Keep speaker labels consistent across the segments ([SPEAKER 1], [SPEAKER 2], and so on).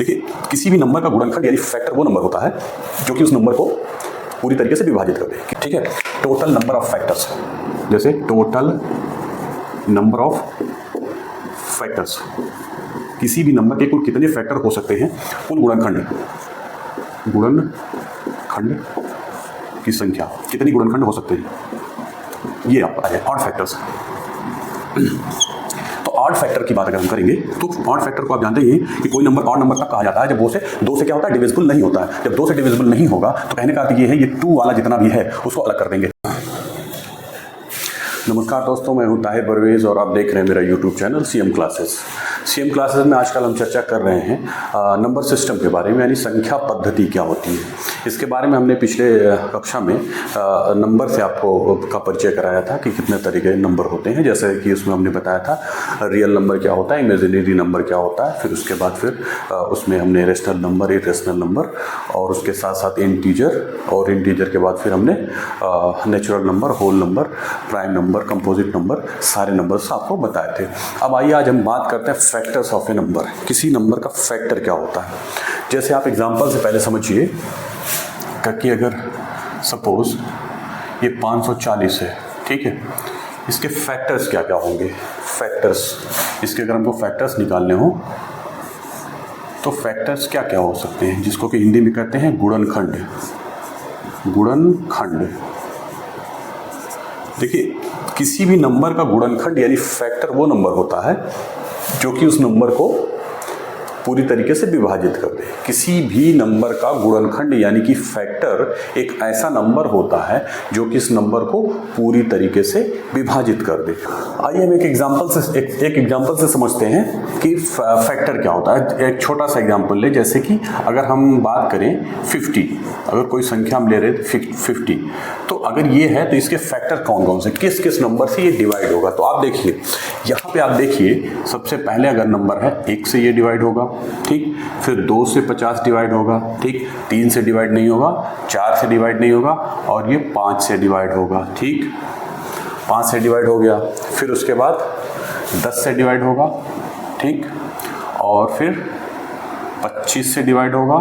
[SPEAKER 1] देखिए, किसी भी नंबर का गुणनखंड यानी फैक्टर वो नंबर होता है जो कि उस नंबर को पूरी तरीके से विभाजित कर दे। ठीक है, टोटल नंबर ऑफ फैक्टर्स, जैसे टोटल नंबर ऑफ फैक्टर्स, किसी भी नंबर के कुल कितने फैक्टर हो सकते हैं उन गुणनखंड की संख्या, कितनी गुणनखंड हो सकते हैं, ये आपका है ऑड फैक्टर्स। तो ऑड फैक्टर की बात अगर हम करेंगे तो ऑड फैक्टर को आप जानते ही हैं कि कोई नंबर ऑड नंबर तक कहा जाता है जब दो से क्या होता है, डिविजिबल नहीं होता है। जब 2 से डिविजिबल नहीं होगा तो कहने का अर्थ ये है ये 2 वाला जितना भी है उसको अलग कर देंगे। नमस्कार दोस्तों, मैं हूं ताहिर परवेज और आप देख रहे हैं मेरा YouTube channel CM classes. CM classes में आजकल हम चर्चा कर रहे हैं नंबर सिस्टम के बारे में, यानी संख्या पद्धति क्या होती है। इसके बारे में हमने पिछले कक्षा में नंबर से आपको का परिचय कराया था कि कितने तरीके के नंबर होते हैं। जैसे कि उसमें हमने बताया था रियल नंबर क्या होता है, इमेजिनरी नंबर क्या होता है, फिर उसके बाद उसमें हमने रेशनल नंबर, इरेशनल नंबर और उसके साथ साथ इंटीजर, और इंटीजर के बाद फिर हमने natural number, whole number, prime number, composite number, सारे नंबर्स आपको बताए थे। अब आइए आज हम बात करते हैं फैक्टर्स ऑफ ए नंबर। किसी नंबर का फैक्टर क्या होता है। जैसे आप एग्जांपल से पहले समझिए कि अगर सपोज ये 540 है, ठीक है, इसके फैक्टर्स क्या क्या होंगे। फैक्टर्स, इसके अगर हमको फैक्टर्स निकालने हो तो फैक्टर्स क्या क्या हो सकते हैं, जिसको कि हिंदी में कहते हैं गुणनखंड। गुणनखंड, देखिए, किसी भी नंबर का गुणनखंड यानी फैक्टर वो नंबर होता है जो कि उस नंबर को पूरी तरीके से विभाजित कर दे। किसी भी नंबर का गुणनखंड यानी कि फैक्टर एक ऐसा नंबर होता है जो कि इस नंबर को पूरी तरीके से विभाजित कर दे। आइए हम एक एग्जांपल से समझते हैं कि फैक्टर क्या होता है। एक छोटा सा एग्जांपल ले, जैसे कि अगर हम बात करें 50, अगर कोई संख्या हम ले रहे थे 50, तो अगर ये है तो इसके फैक्टर कौन कौन से, किस किस नंबर से ये डिवाइड होगा। तो आप देखिए, यहाँ पे आप देखिए, सबसे पहले अगर नंबर है 1 से ये डिवाइड होगा, ठीक, फिर 2 से 50 डिवाइड होगा, ठीक, 3 से डिवाइड नहीं होगा, 4 से डिवाइड नहीं होगा, और ये 5 से डिवाइड होगा, ठीक, 5 से डिवाइड हो गया। फिर उसके बाद 10 से डिवाइड होगा, ठीक, और फिर 25 से डिवाइड होगा,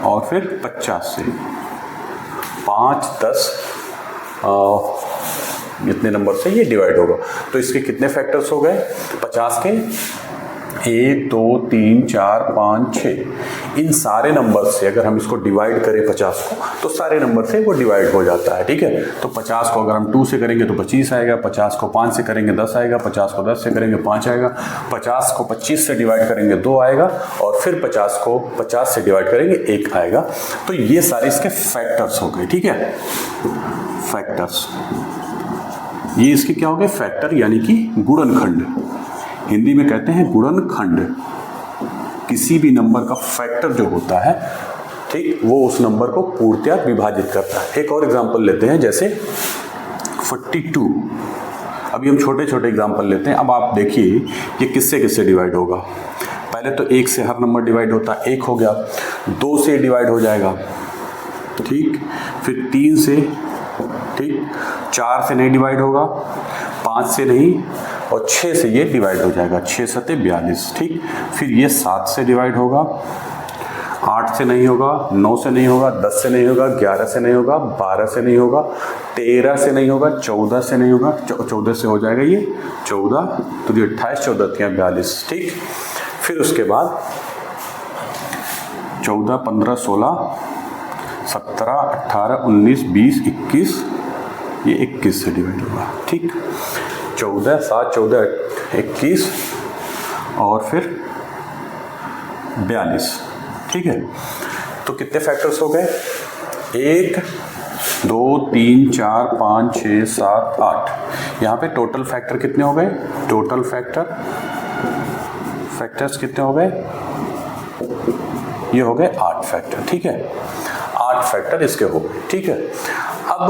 [SPEAKER 1] और फिर 50 से, 5, 10 इतने नंबर से ये डिवाइड होगा। तो इसके कितने फैक्टर्स हो गए 50 के, 1, 2, 3, 4, 5, 6। इन सारे नंबर से अगर हम इसको डिवाइड करें 50 को, तो सारे नंबर से वो डिवाइड हो जाता है, ठीक है। तो 50 को अगर हम 2 से करेंगे तो 25 आएगा, 50 को 5 से करेंगे 10 आएगा, 50 को 10 से करेंगे 5 आएगा, 50 को 25 से डिवाइड करेंगे 2 आएगा, और फिर 50 को 50 से डिवाइड करेंगे 1 आएगा। तो ये सारे इसके फैक्टर्स हो गए, ठीक है, फैक्टर्स। ये इसके क्या हो गए, फैक्टर यानी कि गुणनखंड, हिंदी में कहते हैं गुणनखंड। किसी भी नंबर का फैक्टर जो होता है, ठीक, वो उस नंबर को पूर्णतः विभाजित करता है। एक और एग्जांपल लेते हैं, जैसे 42। अभी हम छोटे छोटे एग्जांपल लेते हैं। अब आप देखिए ये किससे किससे डिवाइड होगा। पहले तो 1 से हर नंबर डिवाइड होता है, 1 हो गया, 2 से डिवाइड हो जाएगा, ठीक, फिर 3 से, ठीक, 4 से नहीं डिवाइड होगा, 5 से नहीं, और 6 से ये डिवाइड हो जाएगा, 6 सते 42, ठीक, फिर ये 7 से डिवाइड होगा, 8 से नहीं होगा, 9 से नहीं होगा, 10 से नहीं होगा, 11 से नहीं होगा, 12 से नहीं होगा, 13 से नहीं होगा, 14 से नहीं होगा, 14 से हो जाएगा ये 14, तो ये 28, 14 3 42, ठीक। फिर उसके बाद 14, 15, 16, 17, 18, 19, 20, 21, ये 21 से डिवाइड होगा, ठीक, 14, 7, 14, 21, और फिर 42, ठीक है। तो कितने फैक्टर्स हो गए, 1, 2, 3, 4, 5, 6, 7, 8। यहाँ पे टोटल फैक्टर कितने हो गए, टोटल फैक्टर्स कितने हो गए, ये हो गए 8 फैक्टर, ठीक है, 8 फैक्टर इसके हो गए, ठीक है। अब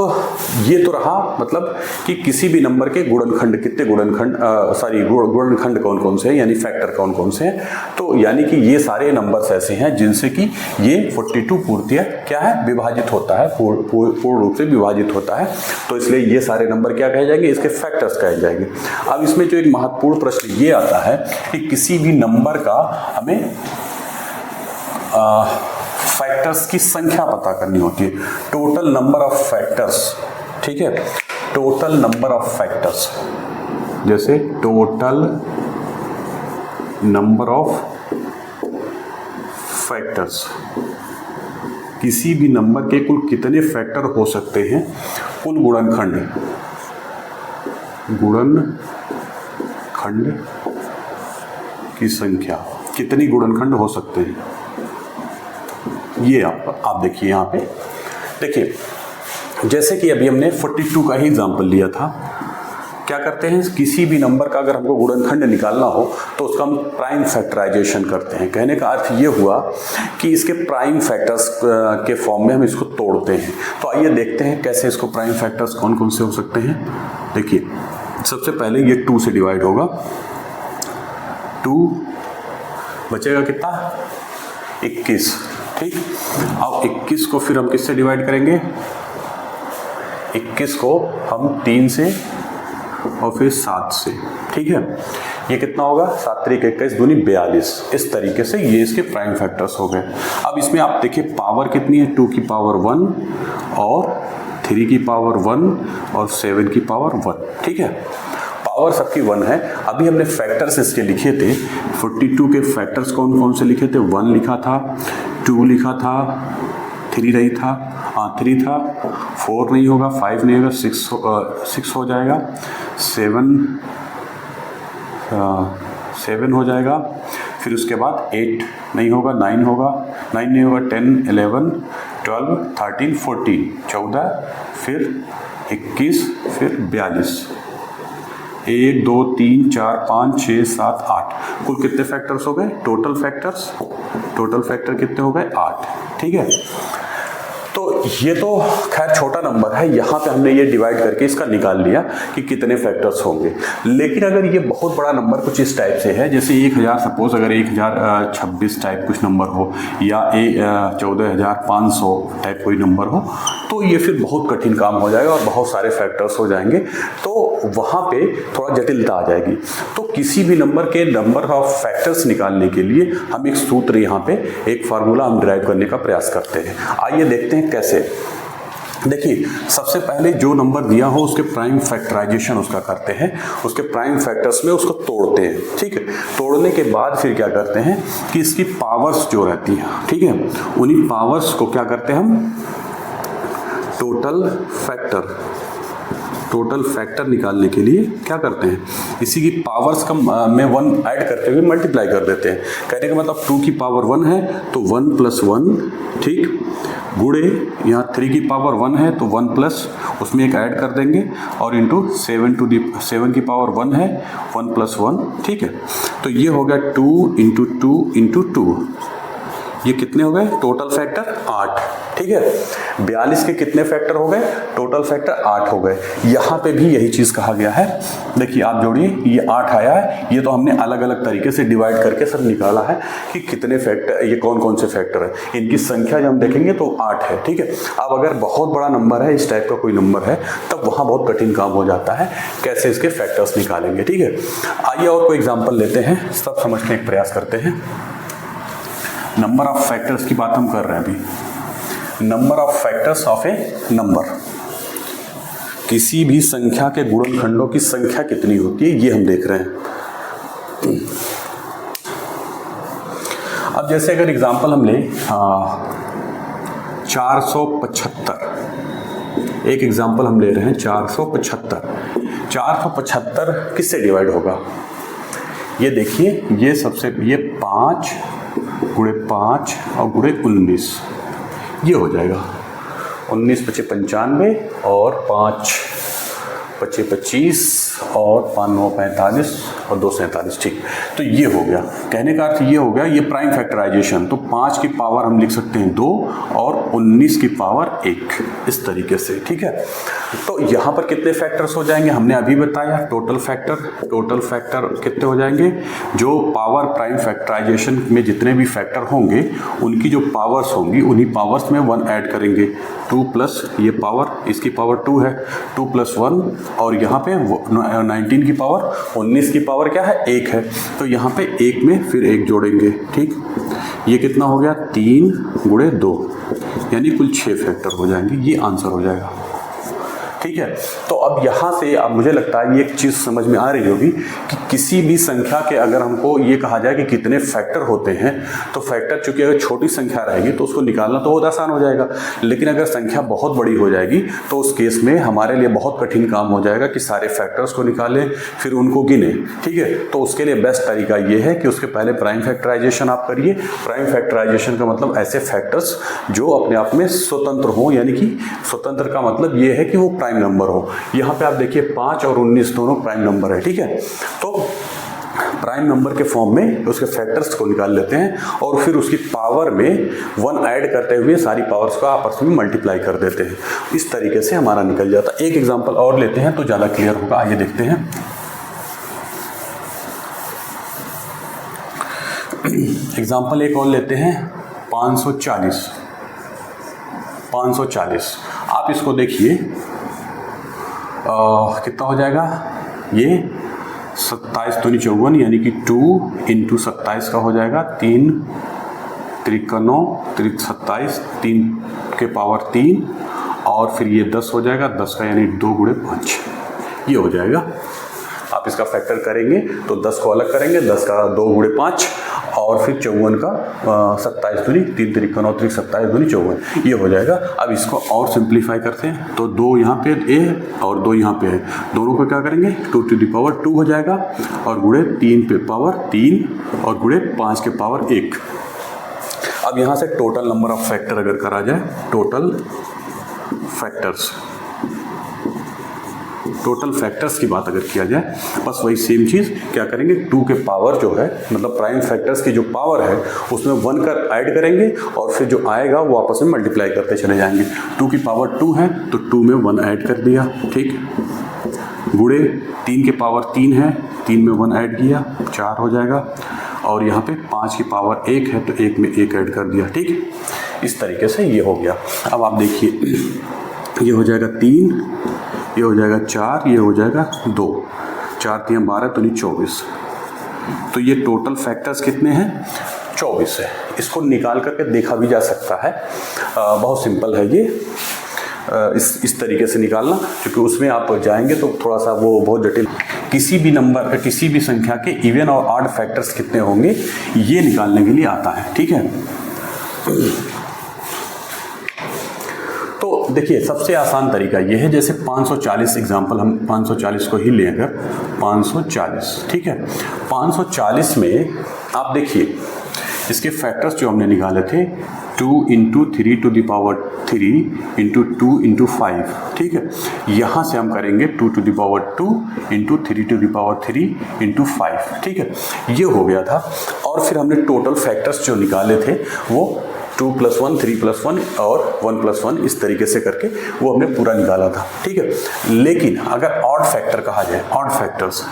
[SPEAKER 1] ये तो रहा मतलब कि किसी भी नंबर के गुणनखंड, कितने गुणनखंड कौन कौन से हैं, यानी फैक्टर कौन कौन से हैं। तो यानी कि ये सारे नंबर्स ऐसे हैं जिनसे कि ये 42 पूर्णतः क्या है, विभाजित होता है, पूर्ण रूप से विभाजित होता है। तो इसलिए ये सारे नंबर क्या कहे जाएंगे, इसके फैक्टर्स कहे जाएंगे। अब इसमें जो एक महत्वपूर्ण प्रश्न ये आता है कि किसी भी नंबर का हमें फैक्टर्स की संख्या पता करनी होती है, टोटल नंबर ऑफ फैक्टर्स, ठीक है, टोटल नंबर ऑफ फैक्टर्स, जैसे टोटल नंबर ऑफ फैक्टर्स, किसी भी नंबर के कुल कितने फैक्टर हो सकते हैं, कुल गुणनखंड की संख्या, कितनी गुणनखंड हो सकते हैं, ये आप देखिए यहाँ पे। देखिए जैसे कि अभी हमने 42 का ही एग्जाम्पल लिया था, क्या करते हैं, किसी भी नंबर का अगर हमको गुणनखंड निकालना हो तो उसका हम प्राइम फैक्टराइजेशन करते हैं। कहने का अर्थ ये हुआ कि इसके प्राइम फैक्टर्स के फॉर्म में हम इसको तोड़ते हैं। तो आइए देखते हैं कैसे इसको प्राइम फैक्टर्स कौन कौन से हो सकते हैं। देखिए सबसे पहले ये 2 से डिवाइड होगा, 2 बचेगा कितना, 21, ठीक। अब 21 को फिर हम किससे डिवाइड करेंगे, 21 को हम 3 से और फिर 7 से, ठीक है। ये कितना होगा, 7 3 21 दूनी 42। इस तरीके से ये इसके प्राइम फैक्टर्स हो गए। अब इसमें आप देखिए पावर कितनी है, 2 की पावर 1 और 3 की पावर 1 और 7 की पावर 1, ठीक है। पावर सबकी 1 है। अभी हमने फैक्टर्स इसके लिखे थे, 42 के फैक्टर्स कौन कौन से लिखे थे, 1 लिखा था, 2 लिखा था, 3 नहीं था, 3 था, 4 नहीं होगा, 5 नहीं होगा, 6 हो जाएगा, 7 हो जाएगा, फिर उसके बाद 8 नहीं होगा, 9 होगा, 9 नहीं होगा, 10 11 12 13 14 14, फिर 21, फिर 42, 1 2 3 4 5 6 7 8, कुल कितने फैक्टर्स हो गए, टोटल फैक्टर कितने हो गए, 8, ठीक है। तो ये तो खैर छोटा नंबर है, यहाँ पे हमने ये डिवाइड करके इसका निकाल लिया कि कितने फैक्टर्स होंगे। लेकिन अगर ये बहुत बड़ा नंबर कुछ इस टाइप से है, जैसे 1000, सपोज अगर 1026 टाइप कुछ नंबर हो या 14500 टाइप कोई नंबर हो, तो ये फिर बहुत कठिन काम हो जाएगा और बहुत सारे फैक्टर्स हो जाएंगे, तो वहाँ पे थोड़ा जटिलता आ जाएगी। तो किसी भी नंबर के नंबर ऑफ फैक्टर्स निकालने के लिए हम एक सूत्र यहाँ पे, एक फार्मूला हम ड्राइव करने का प्रयास करते हैं। आइए देखते हैं कैसे। देखिए सबसे पहले जो नंबर दिया हो उसके प्राइम फैक्टराइजेशन उसका करते हैं, उसके प्राइम फैक्टर्स में उसको तोड़ते हैं, ठीक है। तोड़ने के बाद फिर क्या करते हैं कि इसकी पावर्स जो रहती हैं, ठीक है, उन्हीं पावर्स को क्या करते हैं हम, टोटल फैक्टर निकालने के लिए क्या करते हैं, इसी की पावर्स का में 1 ऐड करते हुए मल्टीप्लाई कर देते हैं। कहने का मतलब 2 की पावर 1 है तो 1 + 1, ठीक, गुणे यहाँ 3 की पावर 1 है तो 1 प्लस उसमें एक ऐड कर देंगे और इंटू 7 की पावर 1 है, 1 + 1, ठीक है। तो ये हो गया 2 × 2 × 2, ये कितने हो गए, टोटल फैक्टर 8, ठीक है। 42 के कितने फैक्टर हो गए, टोटल फैक्टर 8 हो गए। यहाँ पे भी यही चीज़ कहा गया है। देखिए आप जोड़िए, ये 8 आया है, ये तो हमने अलग अलग तरीके से डिवाइड करके सब निकाला है कि कितने फैक्टर, ये कौन कौन से फैक्टर है, इनकी संख्या जब हम देखेंगे तो 8 है, ठीक है। अब अगर बहुत बड़ा नंबर है, इस टाइप का कोई नंबर है, तब वहाँ बहुत कठिन काम हो जाता है, कैसे इसके फैक्टर्स निकालेंगे, ठीक है। आइए और कोई एग्जाम्पल लेते हैं, सब समझने का प्रयास करते हैं। नंबर ऑफ फैक्टर्स की बात हम कर रहे हैं अभी। Number of factors of A number, किसी भी संख्या के गुणनखंडों की संख्या कितनी होती है, ये हम देख रहे हैं। अब जैसे अगर एग्जांपल हम लें 475, एक एग्जांपल हम ले रहे हैं 475 किससे डिवाइड होगा, ये देखिए, ये सबसे, ये 5 × 5 और × 19, ये हो जाएगा 19 × 5 = 95 और 5 × 5 = 25 और 5 × 9 = 45 और 2 × 47, ठीक। तो ये हो गया, कहने का अर्थ ये हो गया, ये प्राइम फैक्टराइजेशन। तो 5 की पावर हम लिख सकते हैं 2 और 19 की पावर 1, इस तरीके से, ठीक है। तो यहाँ पर कितने फैक्टर्स हो जाएंगे, हमने अभी बताया, टोटल फैक्टर कितने हो जाएंगे, जो पावर प्राइम फैक्टराइजेशन में जितने भी फैक्टर होंगे उनकी जो पावर्स होंगी, उन्हीं पावर्स में 1 ऐड करेंगे, 2 प्लस ये पावर, इसकी पावर 2 है, 2 + 1 और यहाँ पे 19 की पावर, 19 की पावर क्या है, 1 है, तो यहाँ पे 1 में फिर 1 जोड़ेंगे, ठीक। ये कितना हो गया 3 गुणे 2 यानी कुल 6 फैक्टर हो जाएंगे, ये आंसर हो जाएगा। ठीक है, तो अब यहाँ से अब मुझे लगता है ये एक चीज़ समझ में आ रही होगी कि किसी भी संख्या के अगर हमको ये कहा जाए कि कितने फैक्टर होते हैं, तो फैक्टर चूंकि अगर छोटी संख्या रहेगी तो उसको निकालना तो बहुत आसान हो जाएगा, लेकिन अगर संख्या बहुत बड़ी हो जाएगी तो उस केस में हमारे लिए बहुत कठिन काम हो जाएगा कि सारे फैक्टर्स को निकालें फिर उनको गिने। ठीक है, तो उसके लिए बेस्ट तरीका ये है कि उसके पहले प्राइम फैक्टराइजेशन आप करिए। प्राइम फैक्टराइजेशन का मतलब ऐसे फैक्टर्स जो अपने आप में स्वतंत्र हों, यानी कि स्वतंत्र का मतलब ये है कि वो प्राइम नंबर हो। यहाँ पे आप देखिए 5 और 19 दोनों प्राइम नंबर है। ठीक है, तो प्राइम नंबर के फॉर्म में उसके फैक्टर्स को निकाल लेते हैं और फिर उसकी पावर में 1 ऐड करते हुए सारी पावर्स को आपस में मल्टीप्लाई कर देते हैं। इस तरीके से हमारा निकल जाता है। एक एग्जांपल और लेते हैं तो ज़्यादा क्लियर होगा। आइए देखते हैं। एग्जांपल एक और लेते हैं 540। आप इसको देखिए कितना हो जाएगा, ये 27 दूनी 54 यानी कि 2 × 27 का हो जाएगा 3 × 9 × 27 3 के पावर 3 और फिर ये 10 हो जाएगा 10 का यानी 2 × 5 ये हो जाएगा। आप इसका फैक्टर करेंगे तो 10 को अलग करेंगे, 10 का 2 × 5 और फिर 54 का 27 दूनी 3 × 9 × 27 दूनी 54 ये हो जाएगा। अब इसको और सिंप्लीफाई करते हैं तो 2 यहाँ पे ए और 2 यहाँ पे है, दोनों को क्या करेंगे 2 हो जाएगा और गुणे 3 पे पावर 3 और गुणे 5 के पावर 1। अब यहाँ से टोटल नंबर ऑफ फैक्टर अगर करा जाए, टोटल फैक्टर्स की बात अगर किया जाए, बस वही सेम चीज़ क्या करेंगे 2 के पावर जो है मतलब प्राइम फैक्टर्स की जो पावर है उसमें 1 का ऐड करेंगे और फिर जो आएगा वो आपस में मल्टीप्लाई करते चले जाएंगे। 2 की पावर 2 है तो 2 में 1 ऐड कर दिया, ठीक, गुणे 3 के पावर 3 है, 3 में 1 ऐड किया 4 हो जाएगा और यहाँ पे 5 की पावर 1 है तो 1 में 1 ऐड कर दिया। ठीक, इस तरीके से ये हो गया। अब आप देखिए ये हो जाएगा 3, ये हो जाएगा 4, ये हो जाएगा 2, 4 × 3 12 तो नहीं 24। तो ये टोटल फैक्टर्स कितने हैं 24 है। इसको निकाल करके देखा भी जा सकता है, बहुत सिंपल है ये। इस तरीके से निकालना, क्योंकि उसमें आप जाएंगे तो थोड़ा सा वो बहुत जटिल। किसी भी नंबर किसी भी संख्या के इवन और ऑड फैक्टर्स कितने होंगे ये निकालने के लिए आता है। ठीक है, तो देखिए सबसे आसान तरीका ये है, जैसे 540 एग्जाम्पल हम 540 को ही लें अगर 540, ठीक है, 540 में आप देखिए इसके फैक्टर्स जो हमने निकाले थे 2 × 3 to the power 3 × 2 × 5, ठीक है, यहाँ से हम करेंगे 2 to the power 2 × 3 to the power 3 × 5, ठीक है, ये हो गया था। और फिर हमने टोटल फैक्टर्स जो निकाले थे वो 2 + 1 3 + 1 और 1 + 1 इस तरीके से करके वो हमने पूरा निकाला था। ठीक है, लेकिन अगर ऑड फैक्टर कहा जाए, ऑड फैक्टर्स,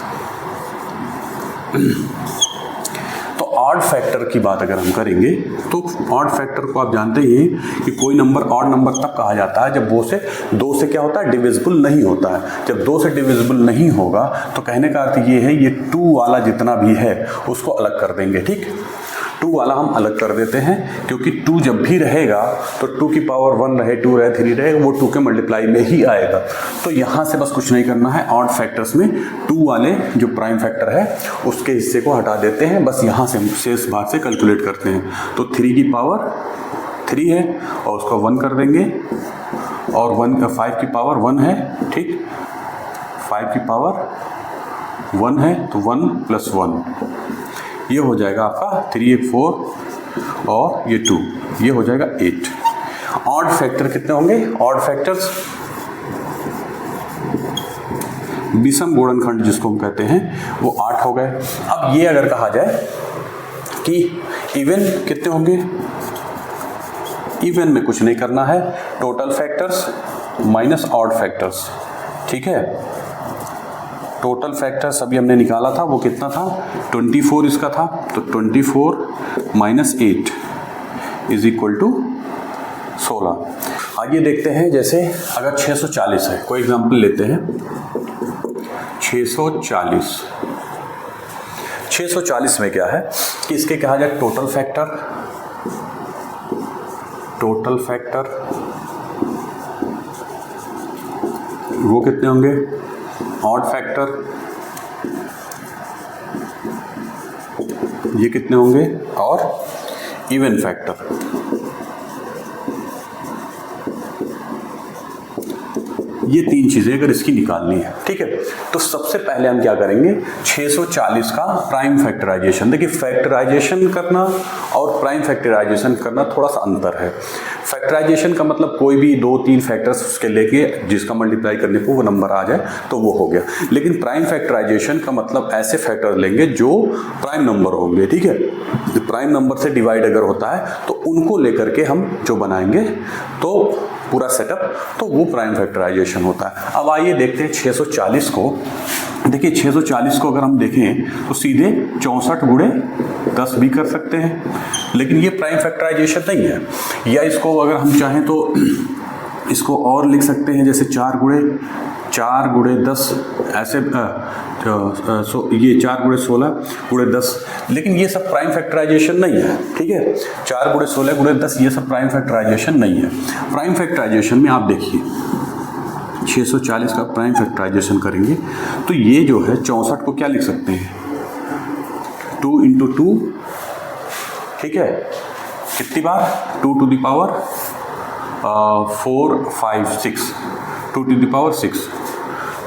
[SPEAKER 1] तो ऑड फैक्टर की बात अगर हम करेंगे तो ऑड फैक्टर को आप जानते ही हैं कि कोई नंबर ऑड नंबर तब कहा जाता है जब दो से क्या होता है डिविजिबल नहीं होता है। जब 2 से डिविजिबल नहीं होगा तो कहने का अर्थ ये है ये 2 वाला जितना भी है उसको अलग कर देंगे। ठीक, 2 वाला हम अलग कर देते हैं, क्योंकि 2 जब भी रहेगा तो 2 की पावर 1 रहे 2 रहे 3 रहे वो 2 के मल्टीप्लाई में ही आएगा। तो यहाँ से बस कुछ नहीं करना है, ऑड फैक्टर्स में 2 वाले जो प्राइम फैक्टर है उसके हिस्से को हटा देते हैं, बस यहाँ से शेष भाग से कैलकुलेट करते हैं। तो 3 की पावर 3 है और उसको 1 कर देंगे और 5 की पावर 1 है, ठीक, 5 की पावर 1 है तो 1 + 1 ये हो जाएगा आपका 3 × 4 और ये 2 ये हो जाएगा 8। ऑड फैक्टर कितने होंगे, ऑड फैक्टर्स विषम गुणनखंड जिसको हम कहते हैं वो 8 हो गए। अब ये अगर कहा जाए कि इवन कितने होंगे, इवन में कुछ नहीं करना है, total factors minus odd factors, ठीक है, टोटल फैक्टर्स अभी हमने निकाला था वो कितना था 24 इसका था, तो 24 - 8 = 16। आगे देखते हैं, जैसे अगर 640 है, कोई एग्जांपल लेते हैं 640 में क्या है कि इसके कहा जाए टोटल फैक्टर टोटल फैक्टर वो कितने होंगे, ऑड फैक्टर ये कितने होंगे, और इवन फैक्टर ये तीन चीजें अगर इसकी निकालनी है। ठीक है, तो सबसे पहले हम क्या करेंगे, 640 का प्राइम फैक्टराइजेशन। देखिए फैक्टराइजेशन करना और प्राइम फैक्टराइजेशन करना थोड़ा सा अंतर है। फैक्टराइजेशन का मतलब कोई भी 2-3 फैक्टर्स उसके लेके जिसका मल्टीप्लाई करने पर वो नंबर आ जाए तो वो हो गया। लेकिन प्राइम फैक्टराइजेशन का मतलब ऐसे फैक्टर लेंगे जो प्राइम नंबर होंगे। ठीक है, प्राइम नंबर से डिवाइड अगर होता है तो उनको लेकर के हम जो बनाएंगे तो पूरा सेटअप, तो वो प्राइम फैक्टराइजेशन होता है। अब आइए देखते हैं 640 को। देखिए 640 को अगर हम देखें तो सीधे 64 गुणे 10 भी कर सकते हैं, लेकिन ये प्राइम फैक्टराइजेशन नहीं है। या इसको अगर हम चाहें तो इसको और लिख सकते हैं, जैसे 4 गुणे 10 ऐसे ये 4 गुणे 16 गुणे 10, लेकिन ये सब प्राइम फैक्टराइजेशन नहीं है। ठीक है, 4 गुणे 16 गुणे 10 ये सब प्राइम फैक्टराइजेशन नहीं है। प्राइम फैक्टराइजेशन में आप देखिए 640 का प्राइम फैक्टराइजेशन करेंगे तो ये जो है 64 को क्या लिख सकते हैं, 2 × 2। ठीक है, कितनी बार, 2 to the power 4 5 6, 2 to the power 6,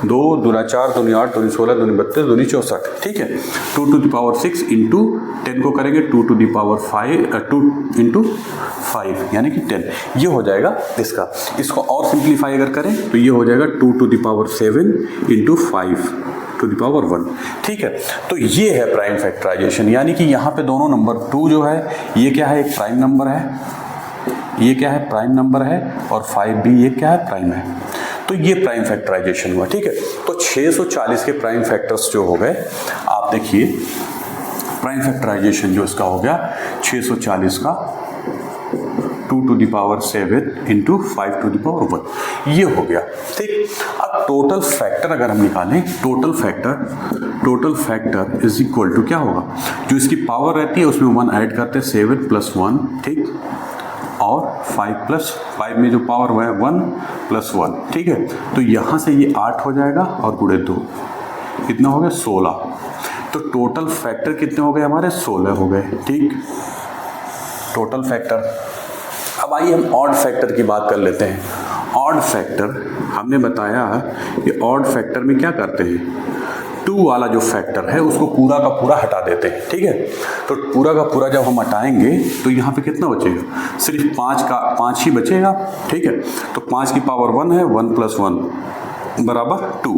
[SPEAKER 1] 2 दूना 4 दूनी 8 दूनी 16 दूनी 32 दूनी 64। ठीक है, 2 to the power 6 इंटू 10 को करेंगे 2 to the power 5 2 × 5 यानी कि 10, ये हो जाएगा इसका। इसको और सिंप्लीफाई अगर करें तो ये हो जाएगा 2 to the power 7 × 5 to the power 1। ठीक है, तो ये है प्राइम फैक्टराइजेशन, यानी कि यहाँ पे दोनों नंबर 2 जो है ये क्या है, एक प्राइम नंबर है, ये क्या है, प्राइम नंबर है, और 5 भी ये क्या है, प्राइम है। तो ये प्राइम फैक्टराइजेशन हुआ। ठीक है, तो 640 के प्राइम फैक्टर्स जो हो गए, आप देखिए प्राइम फैक्टराइजेशन जो इसका हो गया 640 का 2 to the power 7 × 5 to the power 1, ये हो गया। ठीक, अब टोटल फैक्टर अगर हम निकालें, total factor is equal to क्या होगा, जो इसकी पावर रहती है उसमें 1 ऐड करते हैं, 7 + 1, ठीक, और 5 + 5 में जो पावर हुआ है 1 + 1। ठीक है, तो यहाँ से ये 8 हो जाएगा और गुणे 2 कितना हो गया, 16। तो टोटल फैक्टर कितने हो गए हमारे, 16 हो गए। ठीक, टोटल फैक्टर। अब आइए हम ऑड फैक्टर की बात कर लेते हैं। ऑड फैक्टर हमने बताया कि ऑड फैक्टर में क्या करते हैं, 2 वाला जो फैक्टर है उसको पूरा का पूरा हटा देते हैं। ठीक है, तो पूरा का पूरा जब हम हटाएंगे तो यहाँ पे कितना बचेगा, सिर्फ 5 ही बचेगा। ठीक है, तो 5 की पावर 1 है, 1 + 1 बराबर 2,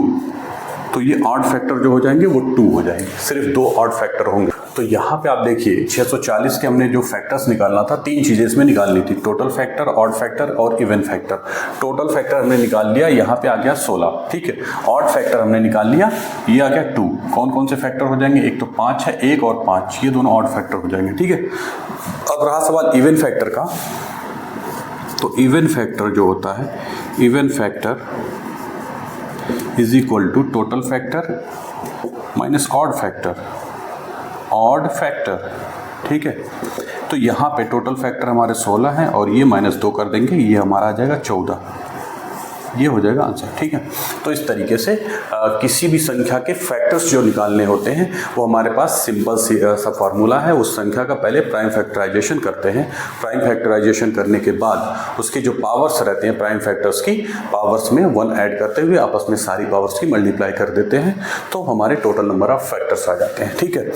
[SPEAKER 1] तो ये ऑड फैक्टर जो हो जाएंगे वो 2 हो जाएंगे, सिर्फ 2 ऑड फैक्टर होंगे। तो यहाँ पे आप देखिए 640 के हमने जो फैक्टर्स निकालना था, 3 चीज़ें इसमें निकालनी थी, टोटल फैक्टर, ऑड फैक्टर और इवन फैक्टर। टोटल फैक्टर हमने निकाल लिया, यहाँ पे आ गया 16। ठीक है, ऑड फैक्टर हमने निकाल लिया, ये आ गया 2। कौन कौन से फैक्टर हो जाएंगे, एक तो 5 है, 1 और 5, ये दोनों ऑड फैक्टर हो जाएंगे। ठीक है, अब रहा सवाल इवन फैक्टर का। तो इवन फैक्टर जो होता है, even factor is equal to total factor minus odd factor. ठीक है, तो यहाँ पे टोटल फैक्टर हमारे 16 हैं और ये -2 कर देंगे, ये हमारा आ जाएगा 14, ये हो जाएगा आंसर। ठीक है, तो इस तरीके से किसी भी संख्या के फैक्टर्स जो निकालने होते हैं वो हमारे पास सिंपल सा फार्मूला है, उस संख्या का पहले प्राइम फैक्टराइजेशन करते हैं। प्राइम फैक्टराइजेशन करने के बाद उसके जो पावर्स रहते हैं प्राइम फैक्टर्स की, पावर्स में 1 ऐड करते हुए आपस में सारी पावर्स की मल्टीप्लाई कर देते हैं, तो हमारे टोटल नंबर ऑफ फैक्टर्स आ जाते हैं। ठीक है,